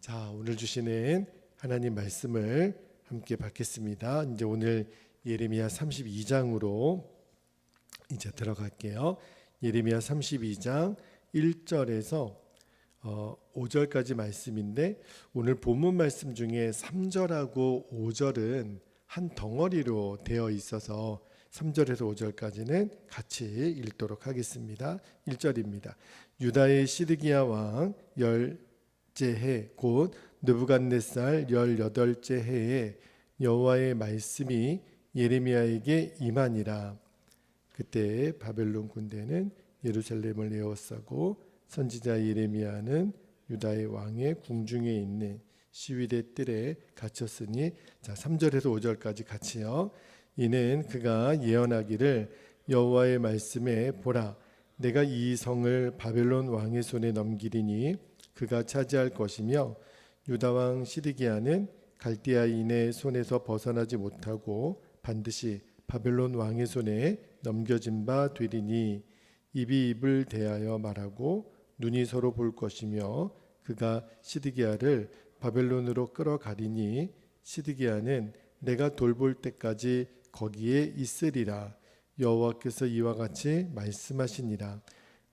자, 오늘 주시는 하나님 말씀을 함께 받겠습니다. 이제 오늘 예레미야 32장으로 이제 들어갈게요. 예레미야 32장 1절에서 5절까지 말씀인데, 오늘 본문 말씀 중에 3절하고 5절은 한 덩어리로 되어 있어서 3절에서 5절까지는 같이 읽도록 하겠습니다. 1절입니다. 유다의 시드기야 왕 열째 곧 느부갓네살 18째 해에 여호와의 말씀이 예레미야에게 임하니라. 그때 바벨론 군대는 예루살렘을 에워싸고 선지자 예레미야는 유다의 왕의 궁중에 있는 시위대 뜰에 갇혔으니, 자 3절에서 5절까지 같이요. 이는 그가 예언하기를 여호와의 말씀에 보라, 내가 이 성을 바벨론 왕의 손에 넘기리니 그가 차지할 것이며 유다 왕 시드기야는 갈대아인의 손에서 벗어나지 못하고 반드시 바벨론 왕의 손에 넘겨진 바 되리니, 입이 입을 대하여 말하고 눈이 서로 볼 것이며 그가 시드기야를 바벨론으로 끌어가리니 시드기야는 내가 돌볼 때까지 거기에 있으리라. 여호와께서 이와 같이 말씀하시니라.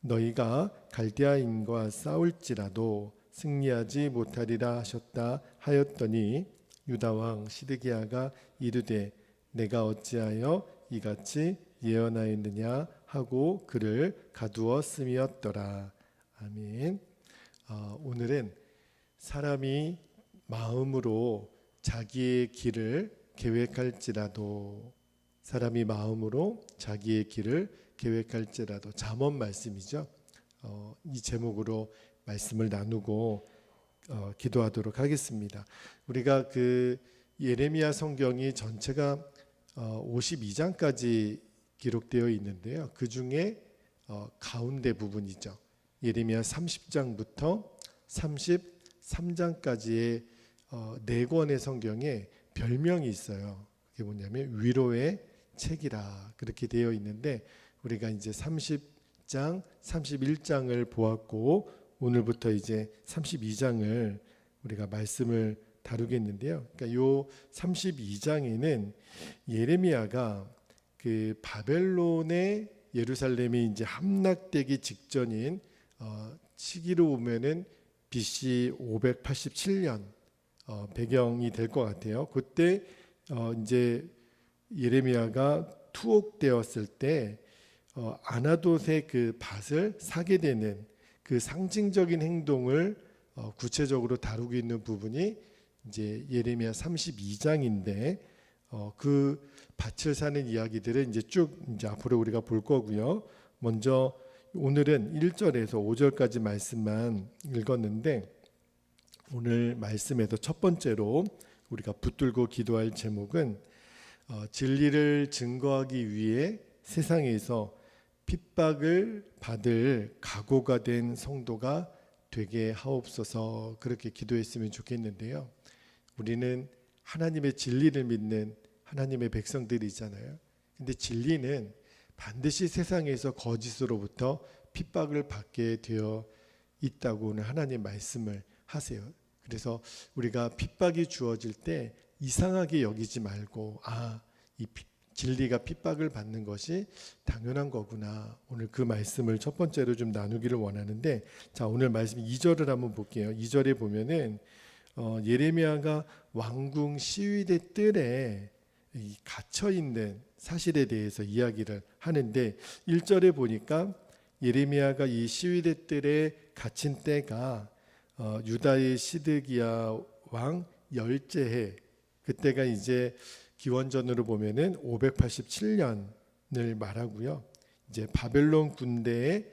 너희가 갈대아인과 싸울지라도 승리하지 못하리라 하셨다 하였더니, 유다 왕 시드기야가 이르되 내가 어찌하여 이같이 예언하였느냐 하고 그를 가두었음이었더라. 아멘. 오늘은 사람이 마음으로 자기의 길을 계획할지라도, 사람이 마음으로 자기의 길을 계획할지라도, 잠언 말씀이죠. 이 제목으로 말씀을 나누고 기도하도록 하겠습니다. 우리가 그 예레미야 성경이 전체가 52장까지 기록되어 있는데요. 그 중에 가운데 부분이죠. 예레미야 30장부터 33장까지의 4권의 성경에 별명이 있어요. 그게 뭐냐면 위로의 책이라 그렇게 되어 있는데, 우리가 이제 30장, 31장을 보았고 오늘부터 이제 32장을 우리가 말씀을 다루겠는데요. 그러니까 요 32장에는 예레미야가 그 바벨론의 예루살렘이 이제 함락되기 직전인 시기로 보면은 BC 587년 배경이 될 것 같아요. 그때 이제 예레미야가 투옥되었을 때 아나돗의 그 밭을 사게 되는 그 상징적인 행동을 구체적으로 다루고 있는 부분이 이제 예레미야 32장인데, 그 밭을 사는 이야기들을 이제 쭉 이제 앞으로 우리가 볼 거고요. 먼저 오늘은 1절에서 5절까지 말씀만 읽었는데, 오늘 말씀에서 첫 번째로 우리가 붙들고 기도할 제목은 진리를 증거하기 위해 세상에서 핍박을 받을 각오가 된 성도가 되게 하옵소서, 그렇게 기도했으면 좋겠는데요. 우리는 하나님의 진리를 믿는 하나님의 백성들이잖아요. 근데 진리는 반드시 세상에서 거짓으로부터 핍박을 받게 되어 있다고 오늘 하나님 말씀을 하세요. 그래서 우리가 핍박이 주어질 때 이상하게 여기지 말고, 이 진리가 핍박을 받는 것이 당연한 거구나. 오늘 그 말씀을 첫 번째로 좀 나누기를 원하는데, 자 오늘 말씀 2절을 한번 볼게요. 2절에 보면은 예레미야가 왕궁 시위대 뜰에 갇혀 있는 사실에 대해서 이야기를 하는데, 1절에 보니까 예레미야가 이 시위대 뜰에 갇힌 때가 유다의 시드기야 왕 열째 해, 그때가 이제 기원전으로 보면은 587년을 말하고요. 이제 바벨론 군대의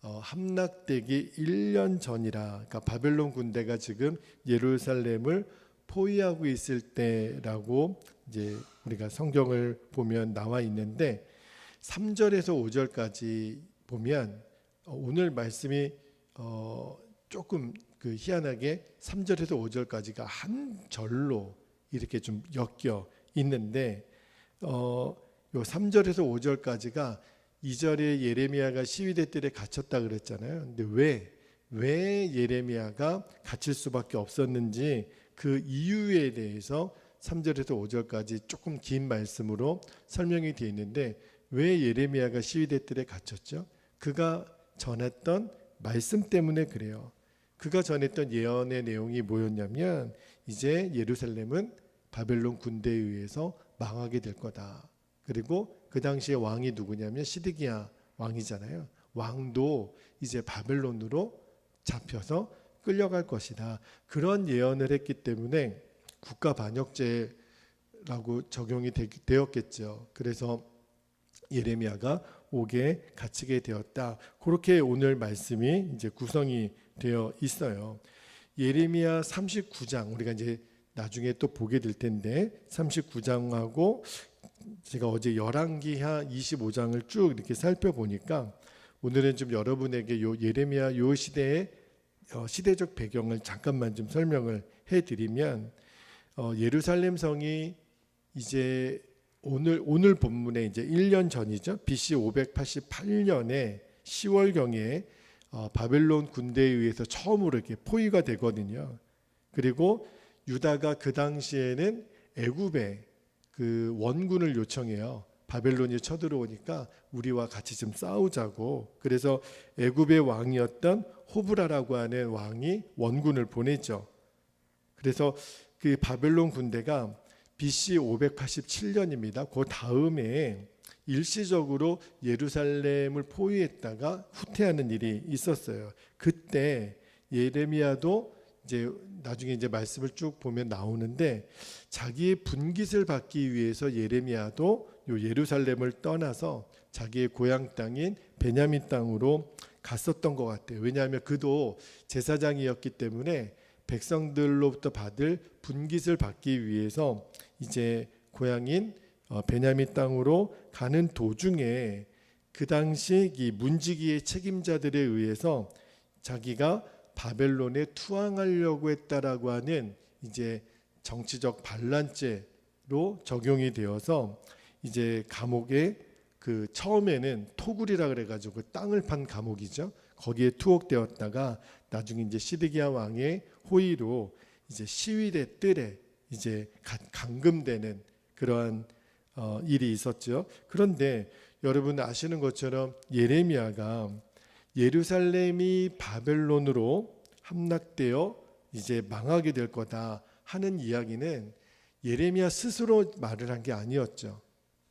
함락되기 1년 전이라, 그러니까 바벨론 군대가 지금 예루살렘을 포위하고 있을 때라고 이제 우리가 성경을 보면 나와 있는데, 3절에서 5절까지 보면 오늘 말씀이 조금 그 희한하게 3절에서 5절까지가 한 절로 이렇게 좀 엮여 있는데, 요 3절에서 5절까지가 2절에 예레미야가 시위대 뜰에 갇혔다 그랬잖아요. 근데 왜 예레미야가 갇힐 수밖에 없었는지 그 이유에 대해서 3절에서 5절까지 조금 긴 말씀으로 설명이 되어 있는데, 왜 예레미야가 시위대 뜰에 갇혔죠? 그가 전했던 말씀 때문에 그래요. 그가 전했던 예언의 내용이 뭐였냐면, 이제 예루살렘은 바벨론 군대에 의해서 망하게 될 거다. 그리고 그 당시에 왕이 누구냐면 시드기야 왕이잖아요. 왕도 이제 바벨론으로 잡혀서 끌려갈 것이다. 그런 예언을 했기 때문에 국가 반역죄라고 적용이 되었겠죠. 그래서 예레미야가 옥에 갇히게 되었다. 그렇게 오늘 말씀이 이제 구성이 되어 있어요. 예레미야 39장, 우리가 이제 나중에 또 보게 될 텐데 39장하고 제가 어제 열왕기하 25장을 쭉 이렇게 살펴보니까, 오늘은 좀 여러분에게 요 예레미야 요 시대의 시대적 배경을 잠깐만 좀 설명을 해드리면, 예루살렘 성이 이제 오늘 본문에 이제 1년 전이죠. BC 588년에 10월경에 바벨론 군대에 의해서 처음으로 이렇게 포위가 되거든요. 그리고 유다가 그 당시에는 애굽에 그 원군을 요청해요. 바벨론이 쳐들어오니까 우리와 같이 좀 싸우자고. 그래서 애굽의 왕이었던 호브라라고 하는 왕이 원군을 보내죠. 그래서 그 바벨론 군대가 BC 587년입니다. 그 다음에 일시적으로 예루살렘을 포위했다가 후퇴하는 일이 있었어요. 그때 예레미야도 이제 나중에 이제 말씀을 쭉 보면 나오는데, 자기의 분깃을 받기 위해서 예레미야도 요 예루살렘을 떠나서 자기의 고향 땅인 베냐민 땅으로 갔었던 것 같아요. 왜냐하면 그도 제사장이었기 때문에 백성들로부터 받을 분깃을 받기 위해서 이제 고향인 베냐민 땅으로 가는 도중에 그 당시 이 문지기의 책임자들에 의해서 자기가 바벨론에 투항하려고 했다라고 하는 이제 정치적 반란죄로 적용이 되어서 이제 감옥에 그 처음에는 토굴이라 그래가지고 그 땅을 판 감옥이죠. 거기에 투옥되었다가 나중에 이제 시드기야 왕의 호의로 이제 시위대 뜰에 이제 감금되는 그러한 일이 있었죠. 그런데 여러분 아시는 것처럼 예레미야가 예루살렘이 바벨론으로 함락되어 이제 망하게 될 거다 하는 이야기는 예레미야 스스로 말을 한 게 아니었죠.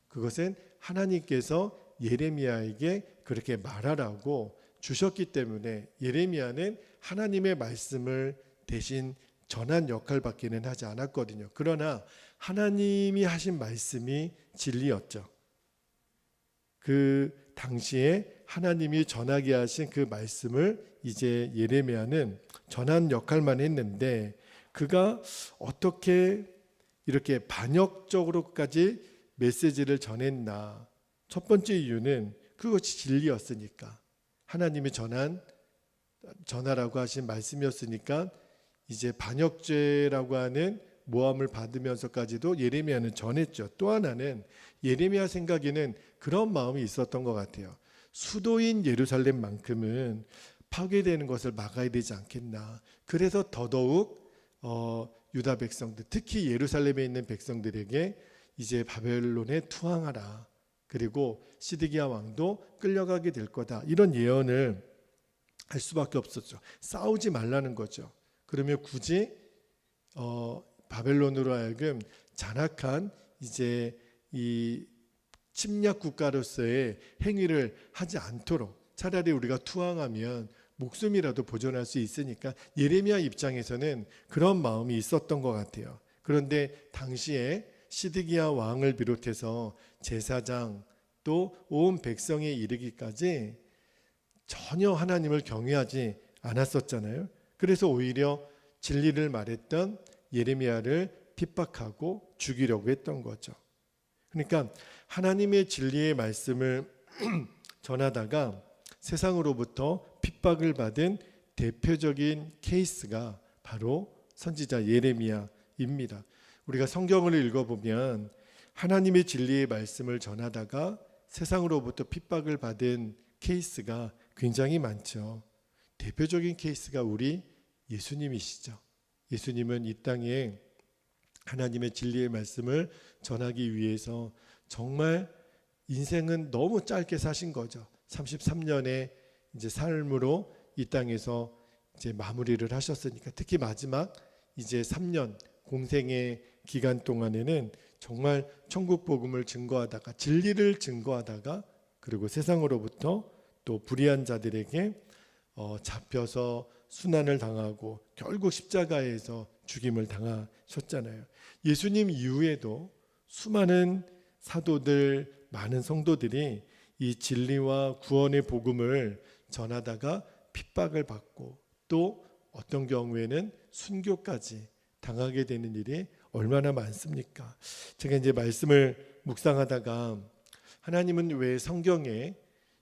그것은 하나님께서 예레미야에게 그렇게 말하라고 주셨기 때문에 예레미야는 하나님의 말씀을 대신 전한 역할밖에는 하지 않았거든요. 그러나 하나님이 하신 말씀이 진리였죠. 그 당시에 하나님이 전하게 하신 그 말씀을 이제 예레미야는 전한 역할만 했는데, 그가 어떻게 이렇게 반역적으로까지 메시지를 전했나? 첫 번째 이유는 그것이 진리였으니까, 하나님이 전하라고 하신 말씀이었으니까 이제 반역죄라고 하는 모함을 받으면서까지도 예레미야는 전했죠. 또 하나는 예레미야 생각에는 그런 마음이 있었던 것 같아요. 수도인 예루살렘만큼은 파괴되는 것을 막아야 되지 않겠나. 그래서 더더욱 유다 백성들, 특히 예루살렘에 있는 백성들에게 이제 바벨론에 투항하라. 그리고 시드기야 왕도 끌려가게 될 거다. 이런 예언을 할 수밖에 없었죠. 싸우지 말라는 거죠. 그러면 굳이 바벨론으로 하여금 잔악한 이제 이 침략 국가로서의 행위를 하지 않도록 차라리 우리가 투항하면 목숨이라도 보존할 수 있으니까 예레미야 입장에서는 그런 마음이 있었던 것 같아요. 그런데 당시에 시드기야 왕을 비롯해서 제사장 또 온 백성에 이르기까지 전혀 하나님을 경외하지 않았었잖아요. 그래서 오히려 진리를 말했던 예레미야를 핍박하고 죽이려고 했던 거죠. 그러니까 하나님의 진리의 말씀을 전하다가 세상으로부터 핍박을 받은 대표적인 케이스가 바로 선지자 예레미야입니다. 우리가 성경을 읽어보면 하나님의 진리의 말씀을 전하다가 세상으로부터 핍박을 받은 케이스가 굉장히 많죠. 대표적인 케이스가 우리 예수님이시죠. 예수님은 이 땅에 하나님의 진리의 말씀을 전하기 위해서 정말 인생은 너무 짧게 사신 거죠. 33년의 이제 삶으로 이 땅에서 이제 마무리를 하셨으니까, 특히 마지막 이제 3년 공생의 기간 동안에는 정말 천국 복음을 증거하다가, 진리를 증거하다가, 그리고 세상으로부터 또 불의한 자들에게 잡혀서 순환을 당하고 결국 십자가에서 죽임을 당하셨잖아요. 예수님 이후에도 수많은 사도들, 많은 성도들이 이 진리와 구원의 복음을 전하다가 핍박을 받고 또 어떤 경우에는 순교까지 당하게 되는 일이 얼마나 많습니까? 제가 이제 말씀을 묵상하다가 하나님은 왜 성경에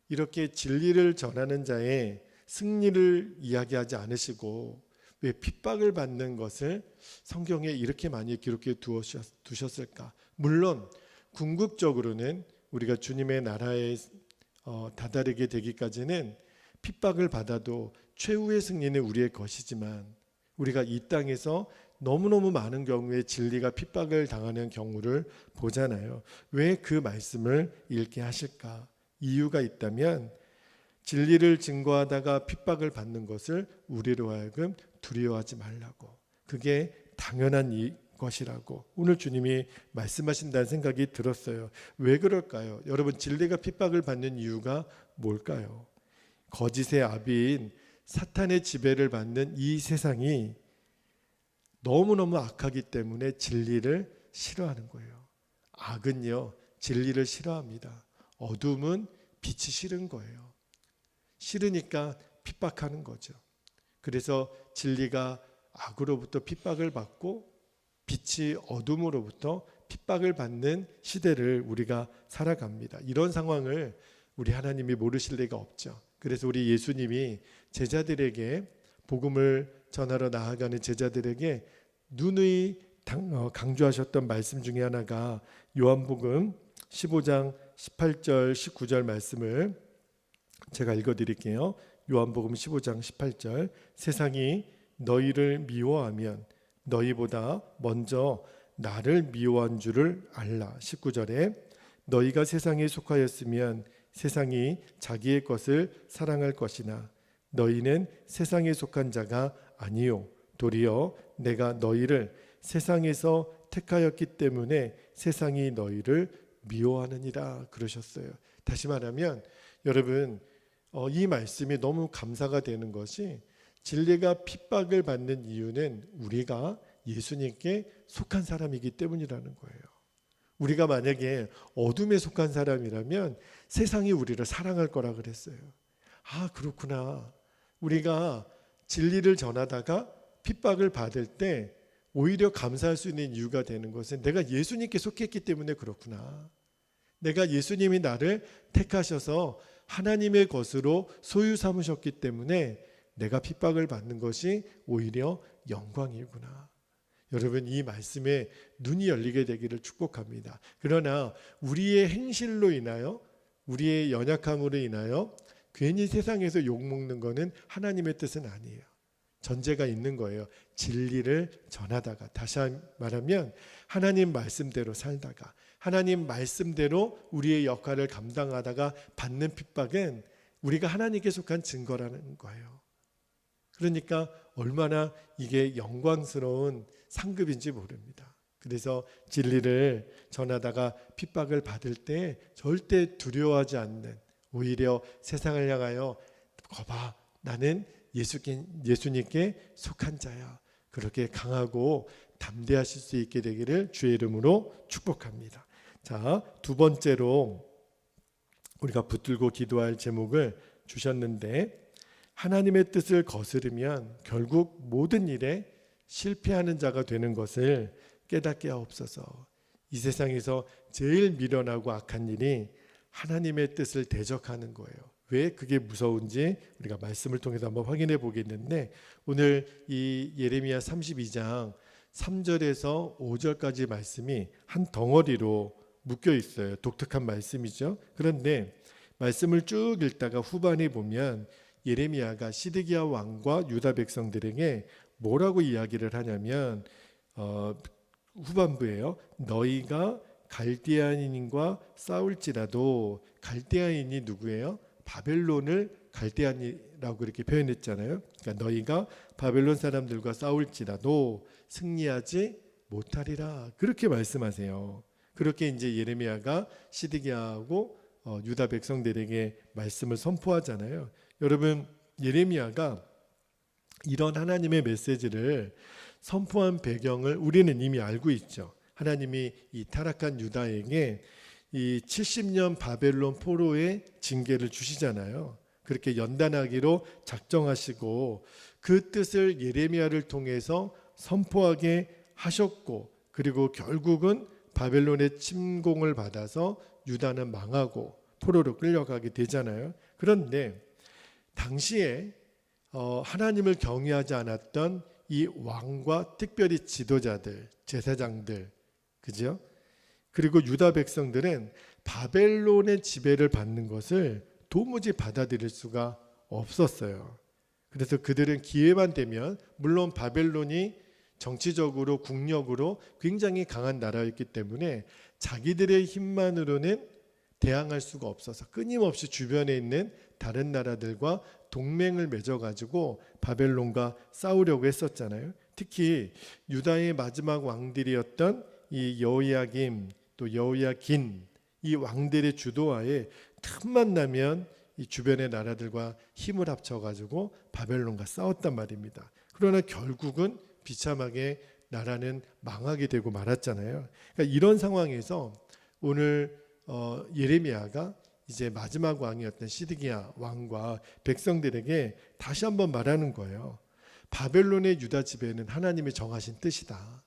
이렇게 진리를 전하는 자의 승리를 이야기하지 않으시고 왜 핍박을 받는 것을 성경에 이렇게 많이 기록해 두셨을까? 물론 궁극적으로는 우리가 주님의 나라에 다다르게 되기까지는 핍박을 받아도 최후의 승리는 우리의 것이지만, 우리가 이 땅에서 너무너무 많은 경우에 진리가 핍박을 당하는 경우를 보잖아요. 왜 그 말씀을 읽게 하실까? 이유가 있다면 진리를 증거하다가 핍박을 받는 것을 우리로 하여금 두려워하지 말라고, 그게 당연한 것이라고 오늘 주님이 말씀하신다는 생각이 들었어요. 왜 그럴까요? 여러분, 진리가 핍박을 받는 이유가 뭘까요? 거짓의 아비인 사탄의 지배를 받는 이 세상이 너무너무 악하기 때문에 진리를 싫어하는 거예요. 악은요, 진리를 싫어합니다. 어둠은 빛이 싫은 거예요. 싫으니까 핍박하는 거죠. 그래서 진리가 악으로부터 핍박을 받고 빛이 어둠으로부터 핍박을 받는 시대를 우리가 살아갑니다. 이런 상황을 우리 하나님이 모르실 리가 없죠. 그래서 우리 예수님이 제자들에게, 복음을 전하러 나아가는 제자들에게 누누이 강조하셨던 말씀 중에 하나가 요한복음 15장 18절 19절 말씀을 제가 읽어드릴게요. 요한복음 15장 18절, 세상이 너희를 미워하면 너희보다 먼저 나를 미워한 줄을 알라. 19절에 너희가 세상에 속하였으면 세상이 자기의 것을 사랑할 것이나 너희는 세상에 속한 자가 아니요 도리어 내가 너희를 세상에서 택하였기 때문에 세상이 너희를 미워하느니라 그러셨어요. 다시 말하면 여러분, 이 말씀이 너무 감사가 되는 것이, 진리가 핍박을 받는 이유는 우리가 예수님께 속한 사람이기 때문이라는 거예요. 우리가 만약에 어둠에 속한 사람이라면 세상이 우리를 사랑할 거라 그랬어요. 아, 그렇구나. 우리가 진리를 전하다가 핍박을 받을 때 오히려 감사할 수 있는 이유가 되는 것은 내가 예수님께 속했기 때문에 그렇구나. 내가 예수님이 나를 택하셔서 하나님의 것으로 소유 삼으셨기 때문에 내가 핍박을 받는 것이 오히려 영광이구나. 여러분, 이 말씀에 눈이 열리게 되기를 축복합니다. 그러나 우리의 행실로 인하여, 우리의 연약함으로 인하여 괜히 세상에서 욕먹는 것은 하나님의 뜻은 아니에요. 전제가 있는 거예요. 진리를 전하다가, 다시 말하면 하나님 말씀대로 살다가, 하나님 말씀대로 우리의 역할을 감당하다가 받는 핍박은 우리가 하나님께 속한 증거라는 거예요. 그러니까 얼마나 이게 영광스러운 상급인지 모릅니다. 그래서 진리를 전하다가 핍박을 받을 때 절대 두려워하지 않는, 오히려 세상을 향하여 거봐, 나는 예수님께 속한 자야, 그렇게 강하고 담대하실 수 있게 되기를 주의 이름으로 축복합니다. 자, 두 번째로 우리가 붙들고 기도할 제목을 주셨는데, 하나님의 뜻을 거스르면 결국 모든 일에 실패하는 자가 되는 것을 깨닫게 하옵소서. 이 세상에서 제일 미련하고 악한 일이 하나님의 뜻을 대적하는 거예요. 왜 그게 무서운지 우리가 말씀을 통해서 한번 확인해 보겠는데, 오늘 이 예레미야 32장 3절에서 5절까지 말씀이 한 덩어리로 묶여 있어요. 독특한 말씀이죠. 그런데 말씀을 쭉 읽다가 후반에 보면 예레미야가 시드기야 왕과 유다 백성들에게 뭐라고 이야기를 하냐면 후반부에요. 너희가 갈대아인과 싸울지라도, 갈대아인이 누구예요? 바벨론을 갈대아인이라고 이렇게 표현했잖아요. 그러니까 너희가 바벨론 사람들과 싸울지라도 승리하지 못하리라, 그렇게 말씀하세요. 그렇게 이제 예레미야가 시드기야하고 유다 백성들에게 말씀을 선포하잖아요. 여러분, 예레미야가 이런 하나님의 메시지를 선포한 배경을 우리는 이미 알고 있죠. 하나님이 이 타락한 유다에게 이 70년 바벨론 포로의 징계를 주시잖아요. 그렇게 연단하기로 작정하시고 그 뜻을 예레미야를 통해서 선포하게 하셨고, 그리고 결국은 바벨론의 침공을 받아서 유다는 망하고 포로로 끌려가게 되잖아요. 그런데 당시에 하나님을 경외하지 않았던 이 왕과 특별히 지도자들, 제사장들, 그죠? 그리고 유다 백성들은 바벨론의 지배를 받는 것을 도무지 받아들일 수가 없었어요. 그래서 그들은 기회만 되면, 물론 바벨론이 정치적으로 국력으로 굉장히 강한 나라였기 때문에 자기들의 힘만으로는 대항할 수가 없어서 끊임없이 주변에 있는 다른 나라들과 동맹을 맺어가지고 바벨론과 싸우려고 했었잖아요. 특히 유다의 마지막 왕들이었던 이 여호야김, 또 여호야긴, 이 왕들의 주도하에 틈만 나면 이 주변의 나라들과 힘을 합쳐가지고 바벨론과 싸웠단 말입니다. 그러나 결국은 비참하게 나라는 망하게 되고 말았잖아요. 그러니까 이런 상황에서 오늘 예레미야가 이제 마지막 왕이었던 시드기야 왕과 백성들에게 다시 한번 말하는 거예요. 바벨론의 유다 지배는 하나님이 정하신 뜻이다.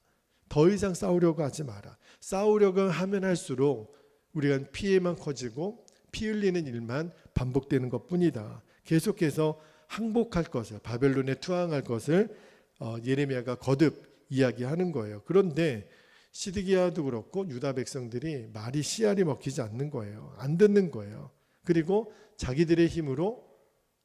더 이상 싸우려고 하지 마라. 싸우려고 하면 할수록 우리가 피해만 커지고 피 흘리는 일만 반복되는 것뿐이다. 계속해서 항복할 것을, 바벨론에 투항할 것을 예레미야가 거듭 이야기하는 거예요. 그런데 시드기야도 그렇고 유다 백성들이 말이 씨알이 먹히지 않는 거예요. 안 듣는 거예요. 그리고 자기들의 힘으로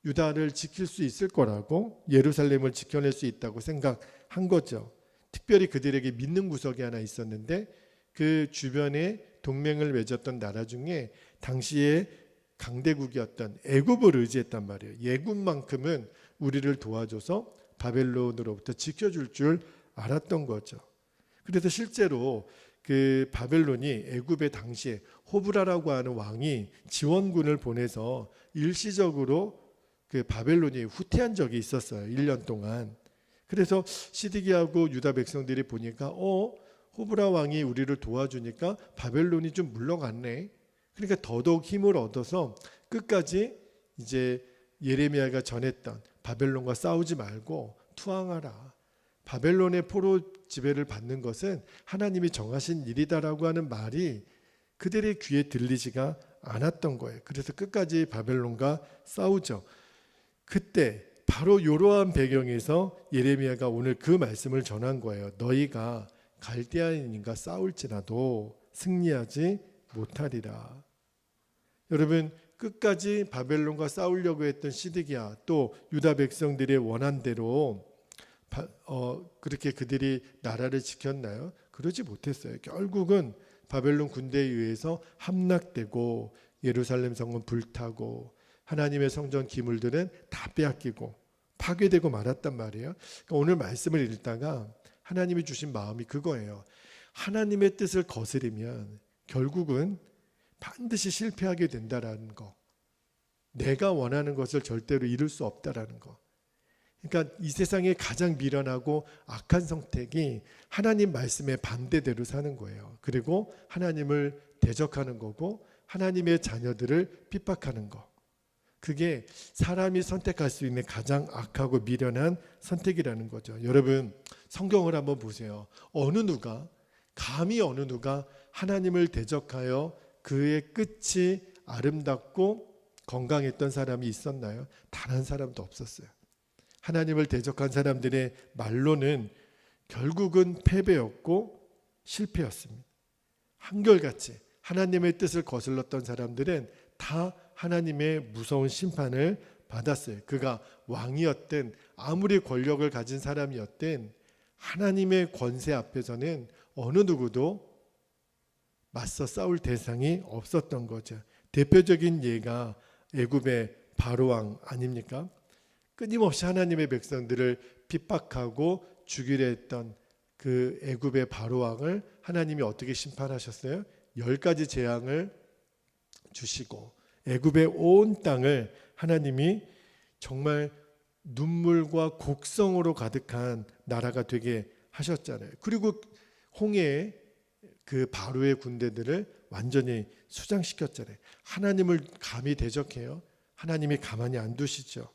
유다를 지킬 수 있을 거라고, 예루살렘을 지켜낼 수 있다고 생각한 거죠. 특별히 그들에게 믿는 구석이 하나 있었는데, 그 주변에 동맹을 맺었던 나라 중에 당시에 강대국이었던 애굽을 의지했단 말이에요. 애굽만큼은 우리를 도와줘서 바벨론으로부터 지켜줄 줄 알았던 거죠. 그래서 실제로 그 바벨론이 애굽의 당시에 호브라라고 하는 왕이 지원군을 보내서 일시적으로 그 바벨론이 후퇴한 적이 있었어요. 1년 동안. 그래서 시드기야하고 유다 백성들이 보니까 호브라 왕이 우리를 도와주니까 바벨론이 좀 물러갔네. 그러니까 더더욱 힘을 얻어서 끝까지 이제 예레미야가 전했던 바벨론과 싸우지 말고 투항하라. 바벨론의 포로 지배를 받는 것은 하나님이 정하신 일이다라고 하는 말이 그들의 귀에 들리지가 않았던 거예요. 그래서 끝까지 바벨론과 싸우죠. 그때 바로 이러한 배경에서 예레미야가 오늘 그 말씀을 전한 거예요. 너희가 갈대아인과 싸울지라도 승리하지 못하리라. 여러분, 끝까지 바벨론과 싸우려고 했던 시드기야, 또 유다 백성들의 원한대로 그렇게 그들이 나라를 지켰나요? 그러지 못했어요. 결국은 바벨론 군대에 의해서 함락되고 예루살렘 성은 불타고 하나님의 성전 기물들은 다 빼앗기고 파괴되고 말았단 말이에요. 그러니까 오늘 말씀을 읽다가 하나님이 주신 마음이 그거예요. 하나님의 뜻을 거스르면 결국은 반드시 실패하게 된다라는 거. 내가 원하는 것을 절대로 이룰 수 없다라는 거. 그러니까 이 세상에 가장 미련하고 악한 선택이 하나님 말씀의 반대대로 사는 거예요. 그리고 하나님을 대적하는 거고 하나님의 자녀들을 핍박하는 거. 그게 사람이 선택할 수 있는 가장 악하고 미련한 선택이라는 거죠. 여러분, 성경을 한번 보세요. 감히 어느 누가 하나님을 대적하여 그의 끝이 아름답고 건강했던 사람이 있었나요? 단 한 사람도 없었어요. 하나님을 대적한 사람들의 말로는 결국은 패배였고 실패였습니다. 한결같이 하나님의 뜻을 거슬렀던 사람들은 다 하나님의 무서운 심판을 받았어요. 그가 왕이었든 아무리 권력을 가진 사람이었든 하나님의 권세 앞에서는 어느 누구도 맞서 싸울 대상이 없었던 거죠. 대표적인 예가 애굽의 바로왕 아닙니까? 끊임없이 하나님의 백성들을 핍박하고 죽이려 했던 그 애굽의 바로왕을 하나님이 어떻게 심판하셨어요? 10가지 재앙을 주시고 애굽의 온 땅을 하나님이 정말 눈물과 곡성으로 가득한 나라가 되게 하셨잖아요. 그리고 홍해에 그 바로의 군대들을 완전히 수장시켰잖아요. 하나님을 감히 대적해요. 하나님이 가만히 안 두시죠.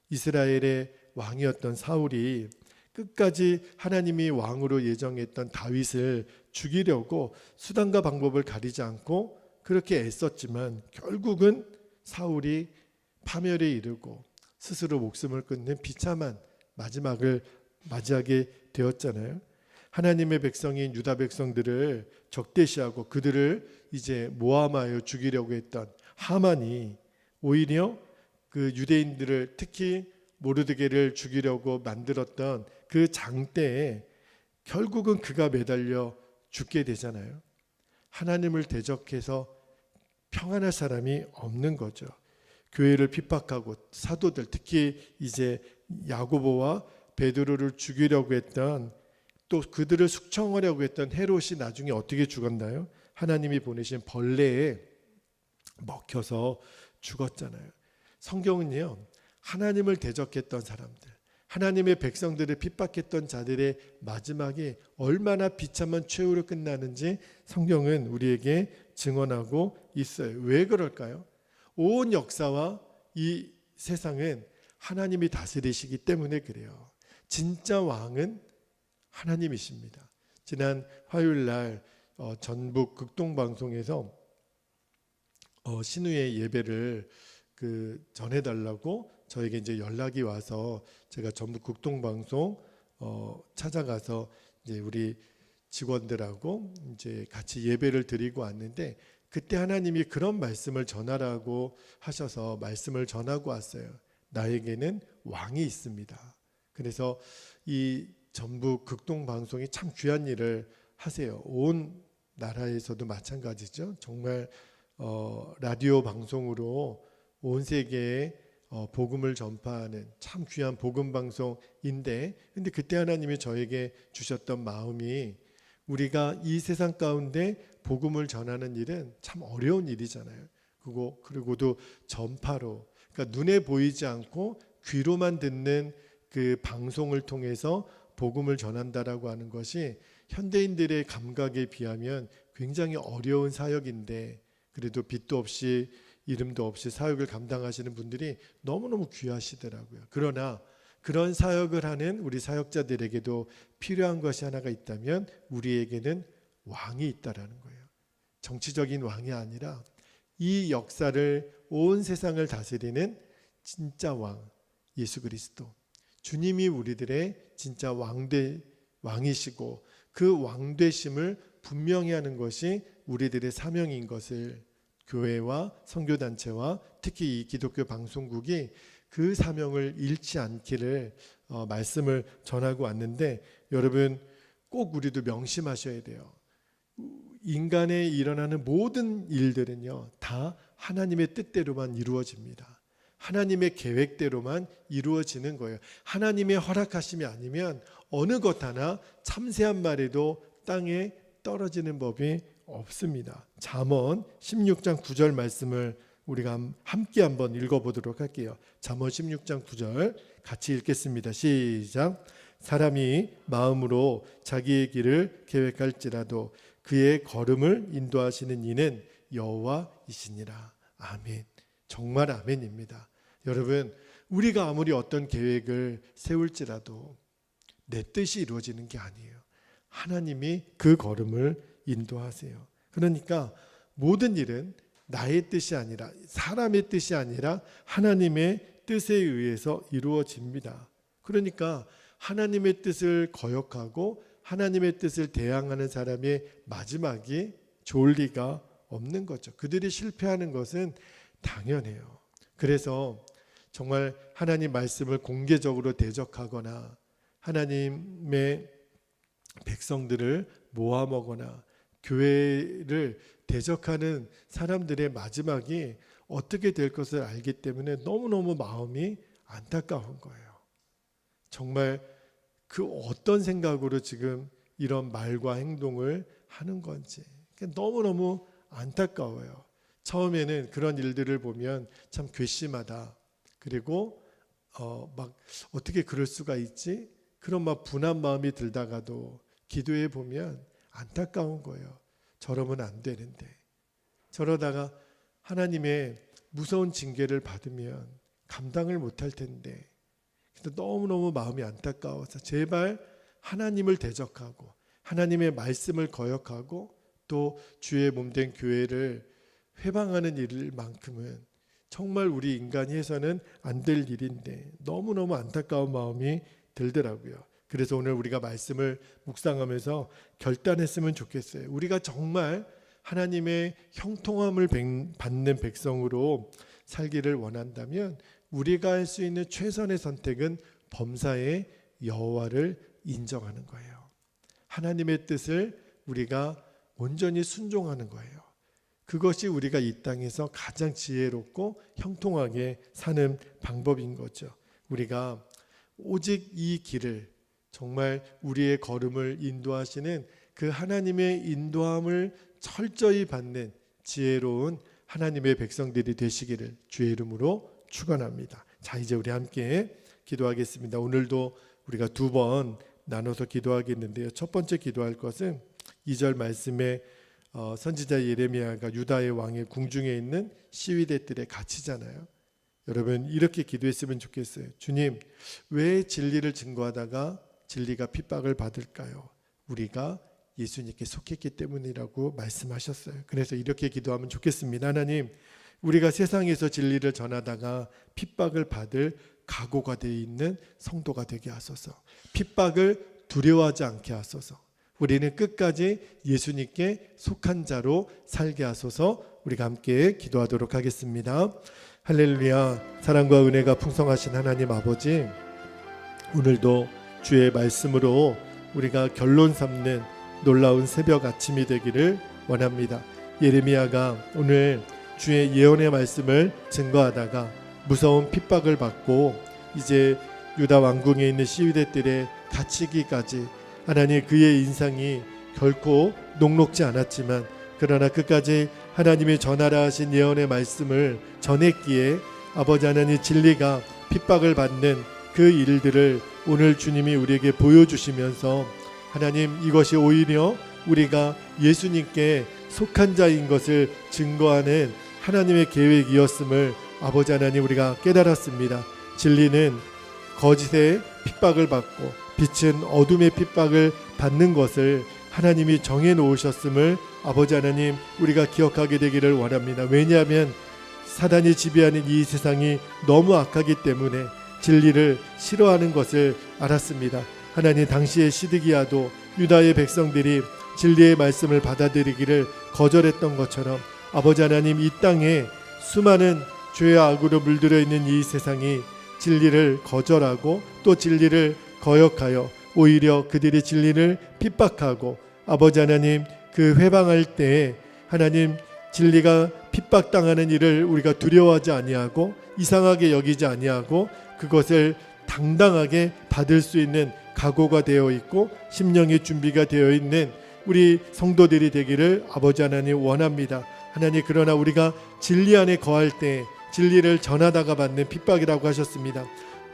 이스라엘의 왕이었던 사울이 끝까지 하나님이 왕으로 예정했던 다윗을 죽이려고 수단과 방법을 가리지 않고 그렇게 애썼지만 결국은 사울이 파멸에 이르고 스스로 목숨을 끊는 비참한 마지막을 맞이하게 되었잖아요. 하나님의 백성인 유다 백성들을 적대시하고 그들을 이제 모함하여 죽이려고 했던 하만이 오히려 그 유대인들을 특히 모르드게를 죽이려고 만들었던 그 장대에 결국은 그가 매달려 죽게 되잖아요. 하나님을 대적해서 평안할 사람이 없는 거죠. 교회를 핍박하고 사도들, 특히 이제 야고보와 베드로를 죽이려고 했던, 또 그들을 숙청하려고 했던 헤롯이 나중에 어떻게 죽었나요? 하나님이 보내신 벌레에 먹혀서 죽었잖아요. 성경은요, 하나님을 대적했던 사람들, 하나님의 백성들을 핍박했던 자들의 마지막이 얼마나 비참한 최후로 끝나는지 성경은 우리에게 증언하고 있어요. 왜 그럴까요? 온 역사와 이 세상은 하나님이 다스리시기 때문에 그래요. 진짜 왕은 하나님이십니다. 지난 화요일 날 전북 극동방송에서 신우의 예배를 전해달라고 저에게 이제 연락이 와서 제가 전북 극동방송 찾아가서 이제 우리 직원들하고 이제 같이 예배를 드리고 왔는데, 그때 하나님이 그런 말씀을 전하라고 하셔서 말씀을 전하고 왔어요. 나에게는 왕이 있습니다. 그래서 이 전북 극동방송이 참 귀한 일을 하세요. 온 나라에서도 마찬가지죠. 정말 라디오 방송으로 온 세계에 복음을 전파하는 참 귀한 복음 방송인데, 근데 그때 하나님이 저에게 주셨던 마음이, 우리가 이 세상 가운데 복음을 전하는 일은 참 어려운 일이잖아요. 그리고도 전파로, 그러니까 눈에 보이지 않고 귀로만 듣는 그 방송을 통해서 복음을 전한다라고 하는 것이 현대인들의 감각에 비하면 굉장히 어려운 사역인데, 그래도 빛도 없이 이름도 없이 사역을 감당하시는 분들이 너무너무 귀하시더라고요. 그러나 그런 사역을 하는 우리 사역자들에게도 필요한 것이 하나가 있다면 우리에게는 왕이 있다라는 거예요. 정치적인 왕이 아니라 이 역사를, 온 세상을 다스리는 진짜 왕, 예수 그리스도. 주님이 우리들의 진짜 왕이시고 그 왕되심을 분명히 하는 것이 우리들의 사명인 것을 교회와 선교단체와 특히 이 기독교 방송국이 그 사명을 잃지 않기를 말씀을 전하고 왔는데, 여러분 꼭 우리도 명심하셔야 돼요. 인간에 일어나는 모든 일들은요 다 하나님의 뜻대로만 이루어집니다. 하나님의 계획대로만 이루어지는 거예요. 하나님의 허락하심이 아니면 어느 것 하나 참새한 마리도 땅에 떨어지는 법이 없습니다. 잠언 16장 9절 말씀을 우리가 함께 한번 읽어보도록 할게요. 잠언 16장 9절 같이 읽겠습니다. 시작. 사람이 마음으로 자기의 길을 계획할지라도 그의 걸음을 인도하시는 이는 여호와이시니라. 아멘. 정말 아멘입니다. 여러분, 우리가 아무리 어떤 계획을 세울지라도 내 뜻이 이루어지는 게 아니에요. 하나님이 그 걸음을 인도하세요. 그러니까 모든 일은 나의 뜻이 아니라, 사람의 뜻이 아니라 하나님의 뜻에 의해서 이루어집니다. 그러니까 하나님의 뜻을 거역하고 하나님의 뜻을 대항하는 사람의 마지막이 좋을 리가 없는 거죠. 그들이 실패하는 것은 당연해요. 그래서 정말 하나님 말씀을 공개적으로 대적하거나 하나님의 백성들을 모함하거나 교회를 대적하는 사람들의 마지막이 어떻게 될 것을 알기 때문에 너무너무 마음이 안타까운 거예요. 정말 그 어떤 생각으로 지금 이런 말과 행동을 하는 건지 너무너무 안타까워요. 처음에는 그런 일들을 보면 참 괘씸하다. 그리고 막 어떻게 그럴 수가 있지? 그런 막 분한 마음이 들다가도 기도해 보면 안타까운 거예요. 저러면 안 되는데. 저러다가 하나님의 무서운 징계를 받으면 감당을 못할 텐데. 너무너무 마음이 안타까워서 제발 하나님을 대적하고 하나님의 말씀을 거역하고 또 주의 몸된 교회를 회방하는 일만큼은 정말 우리 인간이 해서는 안 될 일인데 너무너무 안타까운 마음이 들더라고요. 그래서 오늘 우리가 말씀을 묵상하면서 결단했으면 좋겠어요. 우리가 정말 하나님의 형통함을 받는 백성으로 살기를 원한다면 우리가 할 수 있는 최선의 선택은 범사의 여호와를 인정하는 거예요. 하나님의 뜻을 우리가 온전히 순종하는 거예요. 그것이 우리가 이 땅에서 가장 지혜롭고 형통하게 사는 방법인 거죠. 우리가 오직 이 길을 정말 우리의 걸음을 인도하시는 그 하나님의 인도함을 철저히 받는 지혜로운 하나님의 백성들이 되시기를 주의 이름으로 축원합니다. 자, 이제 우리 함께 기도하겠습니다. 오늘도 우리가 두 번 나눠서 기도하겠는데요. 첫 번째 기도할 것은 2절 말씀에 선지자 예레미야가 유다의 왕의 궁중에 있는 시위대들의 갇히잖아요. 여러분 이렇게 기도했으면 좋겠어요. 주님, 왜 진리를 증거하다가 진리가 핍박을 받을까요? 우리가 예수님께 속했기 때문이라고 말씀하셨어요. 그래서 이렇게 기도하면 좋겠습니다. 하나님, 우리가 세상에서 진리를 전하다가 핍박을 받을 각오가 되어 있는 성도가 되게 하소서. 핍박을 두려워하지 않게 하소서. 우리는 끝까지 예수님께 속한 자로 살게 하소서. 우리가 함께 기도하도록 하겠습니다. 할렐루야. 사랑과 은혜가 풍성하신 하나님 아버지, 오늘도 주의 말씀으로 우리가 결론 삼는 놀라운 새벽 아침이 되기를 원합니다. 예레미야가 오늘 주의 예언의 말씀을 증거하다가 무서운 핍박을 받고 이제 유다 왕궁에 있는 시위대들의 갇히기까지 하나님 그의 인상이 결코 녹록지 않았지만 그러나 끝까지 하나님이 전하라 하신 예언의 말씀을 전했기에 아버지 하나님 진리가 핍박을 받는 그 일들을 오늘 주님이 우리에게 보여주시면서 하나님 이것이 오히려 우리가 예수님께 속한 자인 것을 증거하는 하나님의 계획이었음을 아버지 하나님 우리가 깨달았습니다. 진리는 거짓의 핍박을 받고 빛은 어둠의 핍박을 받는 것을 하나님이 정해 놓으셨음을 아버지 하나님 우리가 기억하게 되기를 원합니다. 왜냐하면 사단이 지배하는 이 세상이 너무 악하기 때문에 진리를 싫어하는 것을 알았습니다. 하나님 당시의 시드기야도 유다의 백성들이 진리의 말씀을 받아들이기를 거절했던 것처럼 아버지 하나님 이 땅에 수많은 죄와 악으로 물들어 있는 이 세상이 진리를 거절하고 또 진리를 거역하여 오히려 그들이 진리를 핍박하고 아버지 하나님 그 회방할 때에 하나님 진리가 핍박당하는 일을 우리가 두려워하지 아니하고 이상하게 여기지 아니하고 그것을 당당하게 받을 수 있는 각오가 되어 있고 심령의 준비가 되어 있는 우리 성도들이 되기를 아버지 하나님 원합니다. 하나님 그러나 우리가 진리 안에 거할 때 진리를 전하다가 받는 핍박이라고 하셨습니다.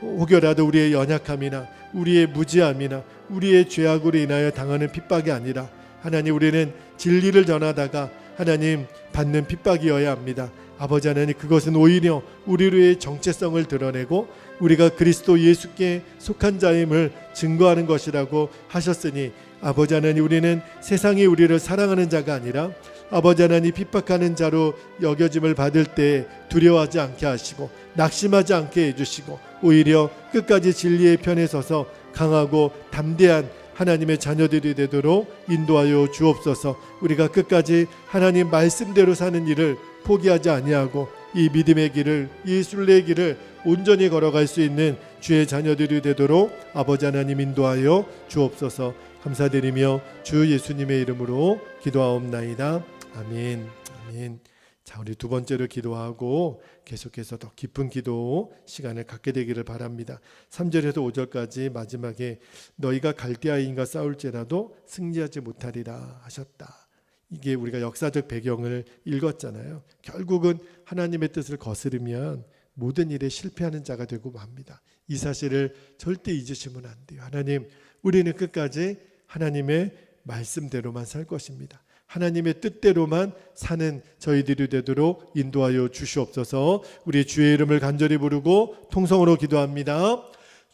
혹여라도 우리의 연약함이나 우리의 무지함이나 우리의 죄악으로 인하여 당하는 핍박이 아니라 하나님 우리는 진리를 전하다가 하나님 받는 핍박이어야 합니다. 아버지 하나님 그것은 오히려 우리의 정체성을 드러내고 우리가 그리스도 예수께 속한 자임을 증거하는 것이라고 하셨으니 아버지 하나님 우리는 세상이 우리를 사랑하는 자가 아니라 아버지 하나님 핍박하는 자로 여겨짐을 받을 때 두려워하지 않게 하시고 낙심하지 않게 해주시고 오히려 끝까지 진리의 편에 서서 강하고 담대한 하나님의 자녀들이 되도록 인도하여 주옵소서. 우리가 끝까지 하나님 말씀대로 사는 일을 포기하지 아니하고 이 믿음의 길을, 이 순례의 길을 온전히 걸어갈 수 있는 주의 자녀들이 되도록 아버지 하나님 인도하여 주옵소서. 감사드리며 주 예수님의 이름으로 기도하옵나이다. 아멘. 아멘. 자, 우리 두 번째로 기도하고 계속해서 더 깊은 기도 시간을 갖게 되기를 바랍니다. 3절에서 5절까지 마지막에 너희가 갈대아인과 싸울지라도 승리하지 못하리라 하셨다. 이게 우리가 역사적 배경을 읽었잖아요. 결국은 하나님의 뜻을 거스르면 모든 일에 실패하는 자가 되고 맙니다. 이 사실을 절대 잊으시면 안 돼요. 하나님, 우리는 끝까지 하나님의 말씀대로만 살 것입니다. 하나님의 뜻대로만 사는 저희들이 되도록 인도하여 주시옵소서. 우리 주의 이름을 간절히 부르고 통성으로 기도합니다.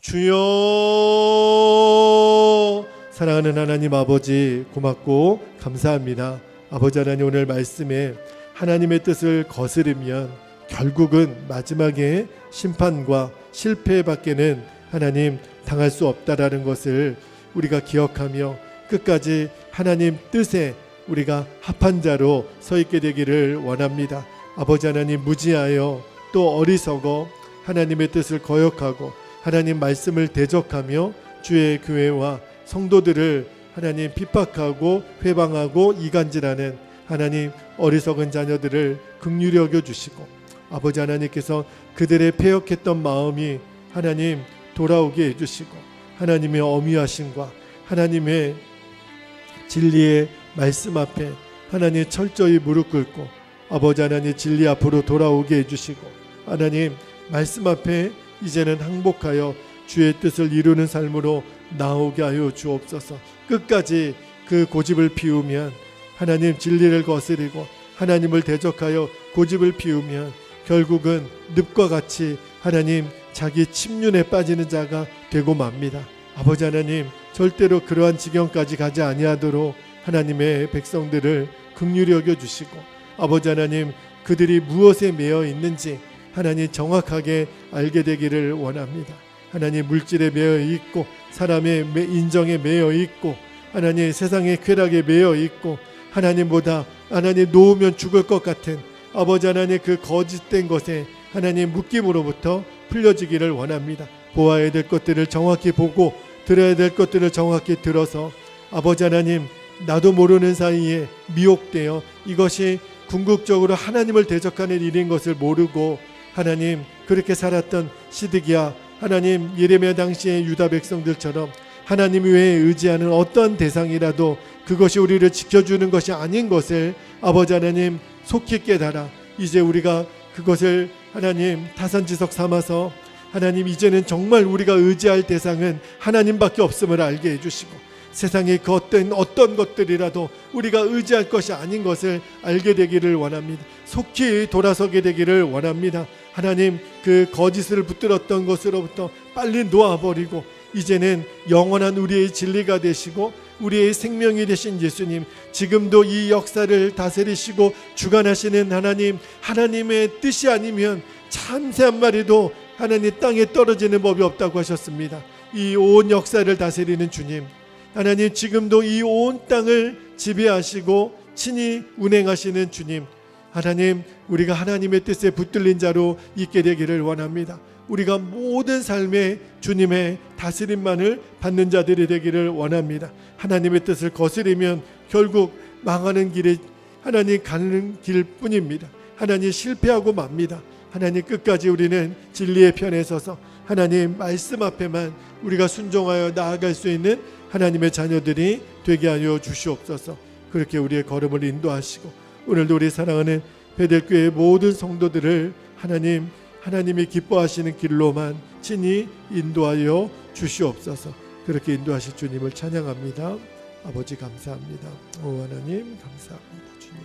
주여, 사랑하는 하나님 아버지, 고맙고 감사합니다. 아버지 하나님, 오늘 말씀에 하나님의 뜻을 거스르면 결국은 마지막에 심판과 실패밖에는 하나님 당할 수 없다라는 것을 우리가 기억하며 끝까지 하나님 뜻에 우리가 합한 자로 서 있게 되기를 원합니다. 아버지 하나님, 무지하여 또 어리석어 하나님의 뜻을 거역하고 하나님 말씀을 대적하며 주의 교회와 성도들을 하나님 핍박하고 회방하고 이간질하는 하나님 어리석은 자녀들을 긍휼히 여겨 주시고, 아버지 하나님께서 그들의 패역했던 마음이 하나님 돌아오게 해주시고, 하나님의 어미하심과 하나님의 진리의 말씀 앞에 하나님 철저히 무릎 꿇고 아버지 하나님 진리 앞으로 돌아오게 해주시고, 하나님 말씀 앞에 이제는 항복하여 주의 뜻을 이루는 삶으로 나오게 하여 주옵소서. 끝까지 그 고집을 피우면, 하나님 진리를 거스리고 하나님을 대적하여 고집을 피우면 결국은 늪과 같이 하나님 자기 침륜에 빠지는 자가 되고 맙니다. 아버지 하나님, 절대로 그러한 지경까지 가지 아니하도록 하나님의 백성들을 긍휼히 여겨주시고, 아버지 하나님 그들이 무엇에 매여 있는지 하나님 정확하게 알게 되기를 원합니다. 하나님 물질에 매여 있고 사람의 인정에 매여 있고 하나님 세상의 쾌락에 매여 있고 하나님보다 하나님 놓으면 죽을 것 같은 아버지 하나님 그 거짓된 것에 하나님 묶임으로부터 풀려지기를 원합니다. 보아야 될 것들을 정확히 보고 들어야 될 것들을 정확히 들어서 아버지 하나님 나도 모르는 사이에 미혹되어 이것이 궁극적으로 하나님을 대적하는 일인 것을 모르고 하나님 그렇게 살았던 시드기야, 하나님 예레미야 당시의 유다 백성들처럼 하나님 외에 의지하는 어떤 대상이라도 그것이 우리를 지켜주는 것이 아닌 것을 아버지 하나님 속히 깨달아 이제 우리가 그것을 하나님 타산지석 삼아서 하나님 이제는 정말 우리가 의지할 대상은 하나님밖에 없음을 알게 해주시고, 세상의 그 어떤 것들이라도 우리가 의지할 것이 아닌 것을 알게 되기를 원합니다. 속히 돌아서게 되기를 원합니다. 하나님 그 거짓을 붙들었던 것으로부터 빨리 놓아버리고 이제는 영원한 우리의 진리가 되시고 우리의 생명이 되신 예수님, 지금도 이 역사를 다스리시고 주관하시는 하나님, 하나님의 뜻이 아니면 참새 한 마리도 하나님 땅에 떨어지는 법이 없다고 하셨습니다. 이 온 역사를 다스리는 주님, 하나님 지금도 이 온 땅을 지배하시고 친히 운행하시는 주님, 하나님 우리가 하나님의 뜻에 붙들린 자로 있게 되기를 원합니다. 우리가 모든 삶에 주님의 다스림만을 받는 자들이 되기를 원합니다. 하나님의 뜻을 거스리면 결국 망하는 길에 하나님 가는 길뿐입니다. 하나님 실패하고 맙니다. 하나님 끝까지 우리는 진리의 편에 서서 하나님 말씀 앞에만 우리가 순종하여 나아갈 수 있는 하나님의 자녀들이 되게 하여 주시옵소서. 그렇게 우리의 걸음을 인도하시고 오늘도 우리 사랑하는 베델교회 모든 성도들을 하나님이 기뻐하시는 길로만 친히 인도하여 주시옵소서. 그렇게 인도하실 주님을 찬양합니다. 아버지 감사합니다. 오 하나님 감사합니다. 주님.